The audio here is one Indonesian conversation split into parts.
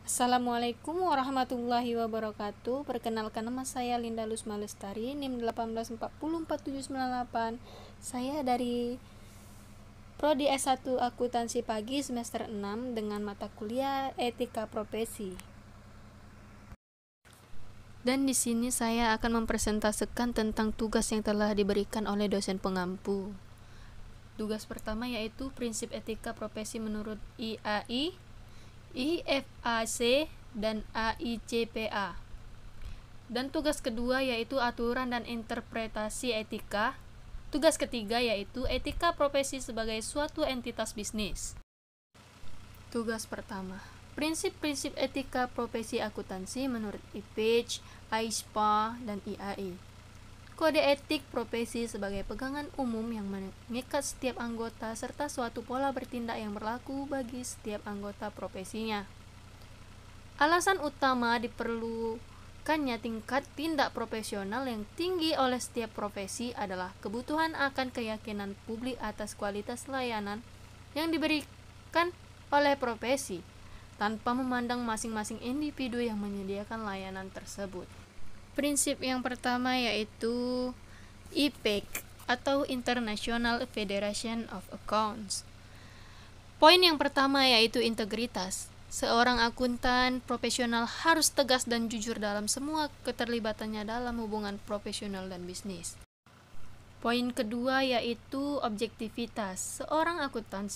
Assalamualaikum warahmatullahi wabarakatuh. Perkenalkan, nama saya Linda Lusma Lestari, NIM 1840478. Saya dari Prodi S1 Akuntansi Pagi semester 6 dengan mata kuliah Etika Profesi. Dan di sini saya akan mempresentasikan tentang tugas yang telah diberikan oleh dosen pengampu. Tugas pertama yaitu prinsip etika profesi menurut IAI, IFAC, dan AICPA. Dan tugas kedua yaitu aturan dan interpretasi etika. Tugas ketiga yaitu etika profesi sebagai suatu entitas bisnis. Tugas pertama, prinsip-prinsip etika profesi akuntansi menurut IPEAC, AISPA, dan IAI. Kode etik profesi sebagai pegangan umum yang mengikat setiap anggota serta suatu pola bertindak yang berlaku bagi setiap anggota profesinya. Alasan utama diperlukannya tingkat tindak profesional yang tinggi oleh setiap profesi adalah kebutuhan akan keyakinan publik atas kualitas layanan yang diberikan oleh profesi, tanpa memandang masing-masing individu yang menyediakan layanan tersebut. Prinsip yang pertama yaitu IPEC atau International Federation of Accounts. Poin yang pertama yaitu integritas. Seorang akuntan profesional harus tegas dan jujur dalam semua keterlibatannya dalam hubungan profesional dan bisnis. Poin kedua yaitu objektivitas. Seorang akuntan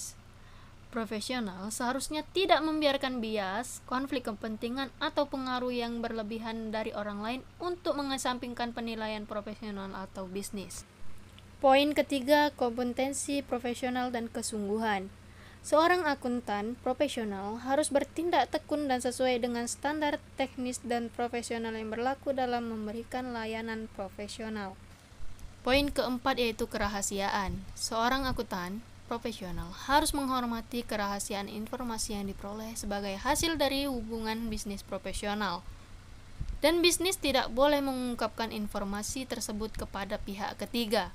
profesional seharusnya tidak membiarkan bias, konflik kepentingan, atau pengaruh yang berlebihan dari orang lain untuk mengesampingkan penilaian profesional atau bisnis. Poin ketiga, kompetensi profesional dan kesungguhan. Seorang akuntan profesional harus bertindak tekun dan sesuai dengan standar teknis dan profesional yang berlaku dalam memberikan layanan profesional. Poin keempat yaitu kerahasiaan. Seorang akuntan profesional harus menghormati kerahasiaan informasi yang diperoleh sebagai hasil dari hubungan bisnis profesional. Dan bisnis tidak boleh mengungkapkan informasi tersebut kepada pihak ketiga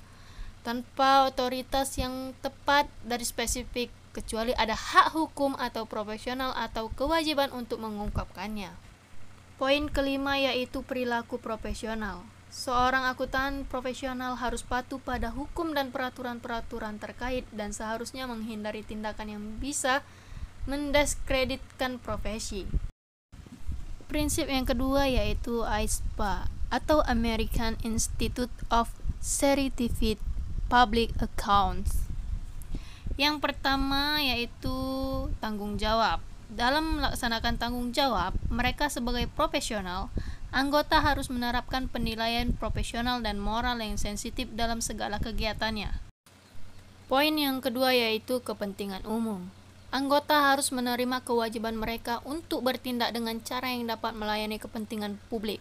tanpa otoritas yang tepat dari spesifik, kecuali ada hak hukum atau profesional atau kewajiban untuk mengungkapkannya. Poin kelima yaitu perilaku profesional. Seorang akuntan profesional harus patuh pada hukum dan peraturan-peraturan terkait dan seharusnya menghindari tindakan yang bisa mendiskreditkan profesi. Prinsip yang kedua yaitu AISPA atau American Institute of Certified Public Accounts. Yang pertama yaitu tanggung jawab. Dalam melaksanakan tanggung jawab, mereka sebagai profesional, anggota harus menerapkan penilaian profesional dan moral yang sensitif dalam segala kegiatannya. Poin yang kedua yaitu kepentingan umum. Anggota harus menerima kewajiban mereka untuk bertindak dengan cara yang dapat melayani kepentingan publik,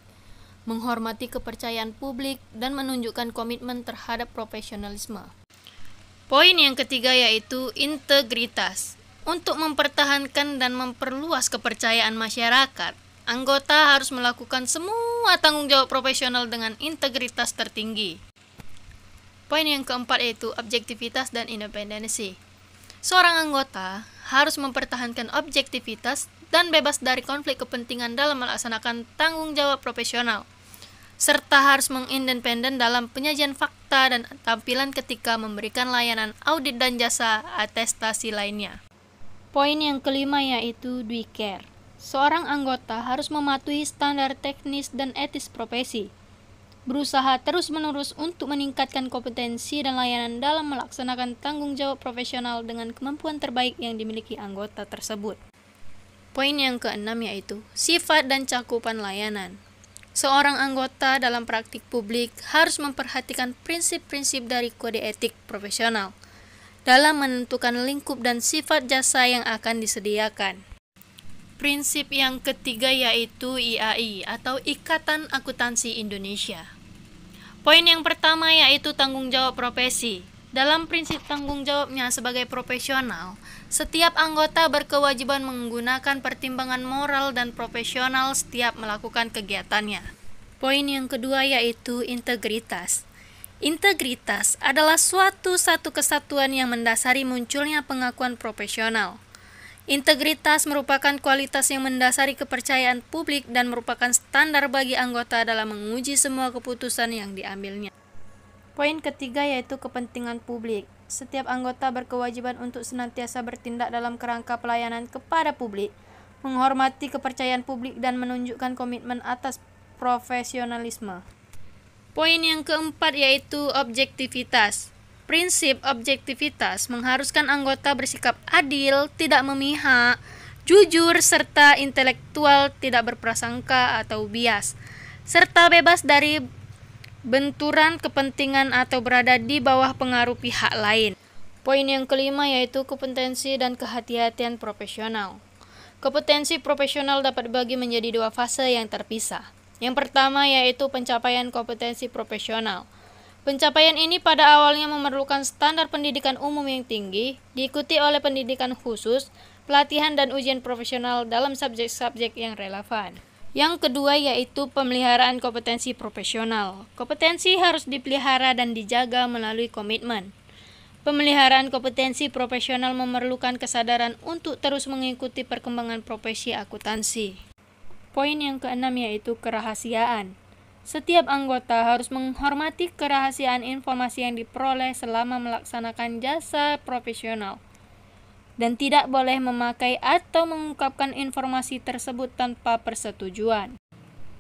menghormati kepercayaan publik, dan menunjukkan komitmen terhadap profesionalisme. Poin yang ketiga yaitu integritas. Untuk mempertahankan dan memperluas kepercayaan masyarakat, anggota harus melakukan semua tanggung jawab profesional dengan integritas tertinggi. Poin yang keempat yaitu objektivitas dan independensi. Seorang anggota harus mempertahankan objektivitas dan bebas dari konflik kepentingan dalam melaksanakan tanggung jawab profesional, serta harus mengindependen dalam penyajian fakta dan tampilan ketika memberikan layanan audit dan jasa atestasi lainnya. Poin yang kelima yaitu due care. Seorang anggota harus mematuhi standar teknis dan etis profesi, berusaha terus-menerus untuk meningkatkan kompetensi dan layanan dalam melaksanakan tanggung jawab profesional dengan kemampuan terbaik yang dimiliki anggota tersebut. Poin yang keenam yaitu sifat dan cakupan layanan. Seorang anggota dalam praktik publik harus memperhatikan prinsip-prinsip dari kode etik profesional dalam menentukan lingkup dan sifat jasa yang akan disediakan. Prinsip yang ketiga yaitu IAI atau Ikatan Akuntansi Indonesia. Poin yang pertama yaitu tanggung jawab profesi. Dalam prinsip tanggung jawabnya sebagai profesional, setiap anggota berkewajiban menggunakan pertimbangan moral dan profesional setiap melakukan kegiatannya. Poin yang kedua yaitu integritas. Integritas adalah satu kesatuan yang mendasari munculnya pengakuan profesional. Integritas merupakan kualitas yang mendasari kepercayaan publik dan merupakan standar bagi anggota dalam menguji semua keputusan yang diambilnya. Poin ketiga yaitu kepentingan publik. Setiap anggota berkewajiban untuk senantiasa bertindak dalam kerangka pelayanan kepada publik, menghormati kepercayaan publik dan menunjukkan komitmen atas profesionalisme. Poin yang keempat yaitu objektivitas. Prinsip objektivitas mengharuskan anggota bersikap adil, tidak memihak, jujur, serta intelektual, tidak berprasangka atau bias, serta bebas dari benturan kepentingan atau berada di bawah pengaruh pihak lain. Poin yang kelima yaitu kompetensi dan kehati-hatian profesional. Kompetensi profesional dapat dibagi menjadi dua fase yang terpisah. Yang pertama yaitu pencapaian kompetensi profesional. Pencapaian ini pada awalnya memerlukan standar pendidikan umum yang tinggi, diikuti oleh pendidikan khusus, pelatihan dan ujian profesional dalam subjek-subjek yang relevan. Yang kedua yaitu pemeliharaan kompetensi profesional. Kompetensi harus dipelihara dan dijaga melalui komitmen. Pemeliharaan kompetensi profesional memerlukan kesadaran untuk terus mengikuti perkembangan profesi akuntansi. Poin yang keenam yaitu kerahasiaan. Setiap anggota harus menghormati kerahasiaan informasi yang diperoleh selama melaksanakan jasa profesional dan tidak boleh memakai atau mengungkapkan informasi tersebut tanpa persetujuan.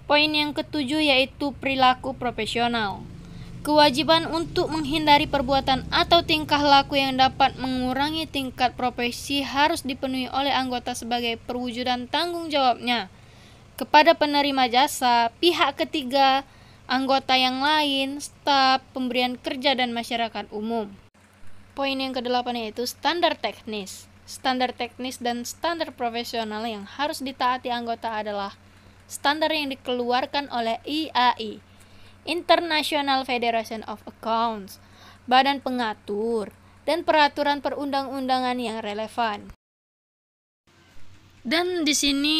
Poin yang ketujuh yaitu perilaku profesional. Kewajiban untuk menghindari perbuatan atau tingkah laku yang dapat mengurangi tingkat profesi harus dipenuhi oleh anggota sebagai perwujudan tanggung jawabnya kepada penerima jasa, pihak ketiga, anggota yang lain, staf, pemberian kerja, dan masyarakat umum. Poin yang kedelapan yaitu standar teknis. Standar teknis dan standar profesional yang harus ditaati anggota adalah standar yang dikeluarkan oleh IAI, International Federation of Accounts, badan pengatur, dan peraturan perundang-undangan yang relevan. Dan di sini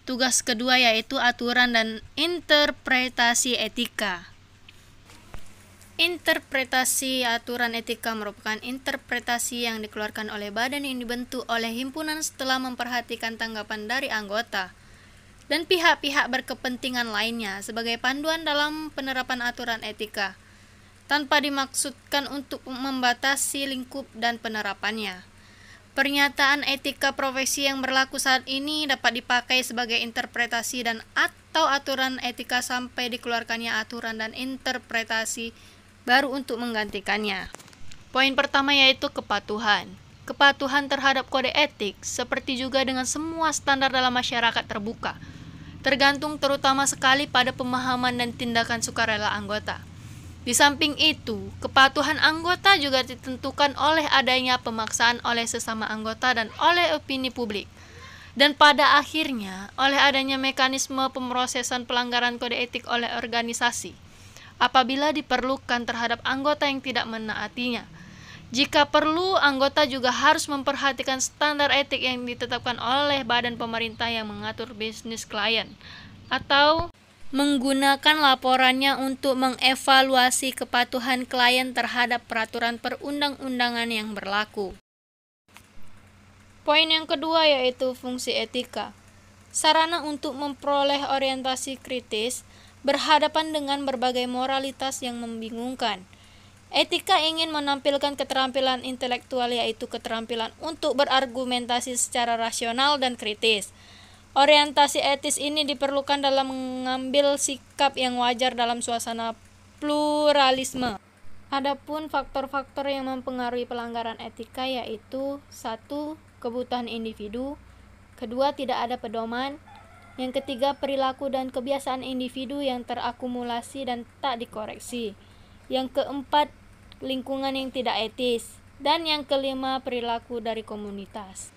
tugas kedua yaitu aturan dan interpretasi etika. Interpretasi aturan etika merupakan interpretasi yang dikeluarkan oleh badan yang dibentuk oleh himpunan setelah memperhatikan tanggapan dari anggota dan pihak-pihak berkepentingan lainnya sebagai panduan dalam penerapan aturan etika, tanpa dimaksudkan untuk membatasi lingkup dan penerapannya. Pernyataan etika profesi yang berlaku saat ini dapat dipakai sebagai interpretasi dan atau aturan etika sampai dikeluarkannya aturan dan interpretasi baru untuk menggantikannya. Poin pertama yaitu kepatuhan. Kepatuhan terhadap kode etik, seperti juga dengan semua standar dalam masyarakat terbuka, tergantung terutama sekali pada pemahaman dan tindakan sukarela anggota. Di samping itu, kepatuhan anggota juga ditentukan oleh adanya pemaksaan oleh sesama anggota dan oleh opini publik. Dan pada akhirnya, oleh adanya mekanisme pemrosesan pelanggaran kode etik oleh organisasi, apabila diperlukan terhadap anggota yang tidak menaatinya. Jika perlu, anggota juga harus memperhatikan standar etik yang ditetapkan oleh badan pemerintah yang mengatur bisnis klien, atau menggunakan laporannya untuk mengevaluasi kepatuhan klien terhadap peraturan perundang-undangan yang berlaku. Poin yang kedua yaitu fungsi etika. Sarana untuk memperoleh orientasi kritis berhadapan dengan berbagai moralitas yang membingungkan. Etika ingin menampilkan keterampilan intelektual yaitu keterampilan untuk berargumentasi secara rasional dan kritis. Orientasi etis ini diperlukan dalam mengambil sikap yang wajar dalam suasana pluralisme. Adapun faktor-faktor yang mempengaruhi pelanggaran etika yaitu 1. Kebutuhan individu, kedua tidak ada pedoman, yang ketiga perilaku dan kebiasaan individu yang terakumulasi dan tak dikoreksi, yang keempat lingkungan yang tidak etis, dan yang kelima perilaku dari komunitas.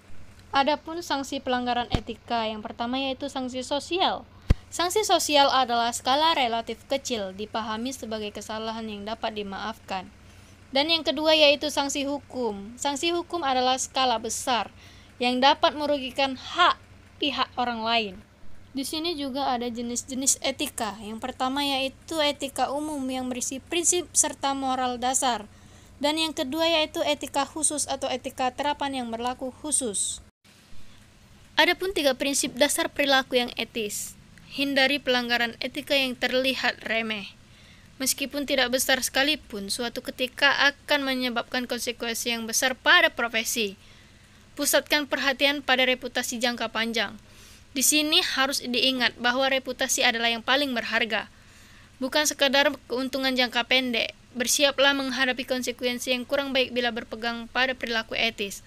Adapun sanksi pelanggaran etika, yang pertama yaitu sanksi sosial. Sanksi sosial adalah skala relatif kecil, dipahami sebagai kesalahan yang dapat dimaafkan. Dan yang kedua yaitu sanksi hukum. Sanksi hukum adalah skala besar yang dapat merugikan hak pihak orang lain. Di sini juga ada jenis-jenis etika. Yang pertama yaitu etika umum yang berisi prinsip serta moral dasar. Dan yang kedua yaitu etika khusus atau etika terapan yang berlaku khusus. Adapun 3 prinsip dasar perilaku yang etis. Hindari pelanggaran etika yang terlihat remeh. Meskipun tidak besar sekalipun, suatu ketika akan menyebabkan konsekuensi yang besar pada profesi. Pusatkan perhatian pada reputasi jangka panjang. Di sini harus diingat bahwa reputasi adalah yang paling berharga. Bukan sekadar keuntungan jangka pendek. Bersiaplah menghadapi konsekuensi yang kurang baik bila berpegang pada perilaku etis.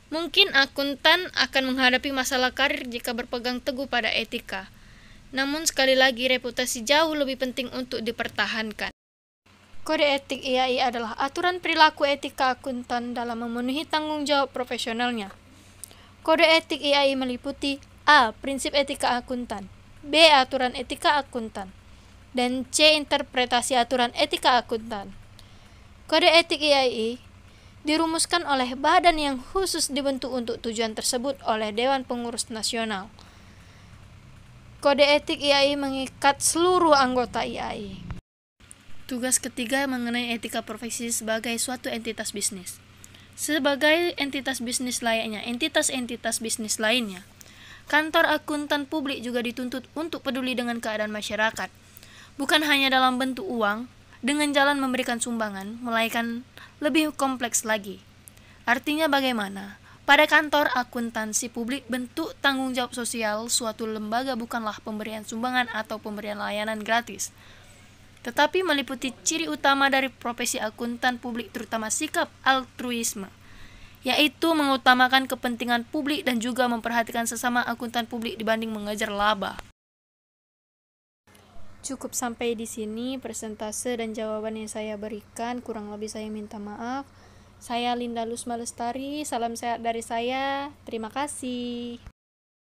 Mungkin akuntan akan menghadapi masalah karir jika berpegang teguh pada etika. Namun sekali lagi reputasi jauh lebih penting untuk dipertahankan. Kode etik IAI adalah aturan perilaku etika akuntan dalam memenuhi tanggung jawab profesionalnya. Kode etik IAI meliputi A. Prinsip etika akuntan, B. Aturan etika akuntan, dan C. Interpretasi aturan etika akuntan. Kode etik IAI dirumuskan oleh badan yang khusus dibentuk untuk tujuan tersebut oleh Dewan Pengurus Nasional. Kode etik IAI mengikat seluruh anggota IAI. Tugas ketiga mengenai etika profesi sebagai suatu entitas bisnis. Sebagai entitas bisnis layaknya entitas-entitas bisnis lainnya, kantor akuntan publik juga dituntut untuk peduli dengan keadaan masyarakat, bukan hanya dalam bentuk uang, dengan jalan memberikan sumbangan, melainkan lebih kompleks lagi. Artinya bagaimana? Pada kantor akuntansi publik, bentuk tanggung jawab sosial suatu lembaga bukanlah pemberian sumbangan atau pemberian layanan gratis, tetapi meliputi ciri utama dari profesi akuntan publik, terutama sikap altruisme, yaitu mengutamakan kepentingan publik dan juga memperhatikan sesama akuntan publik dibanding mengejar laba. Cukup sampai di sini persentase dan jawaban yang saya berikan, kurang lebih saya minta maaf. Saya Linda Lusma Lestari, salam sehat dari saya, terima kasih.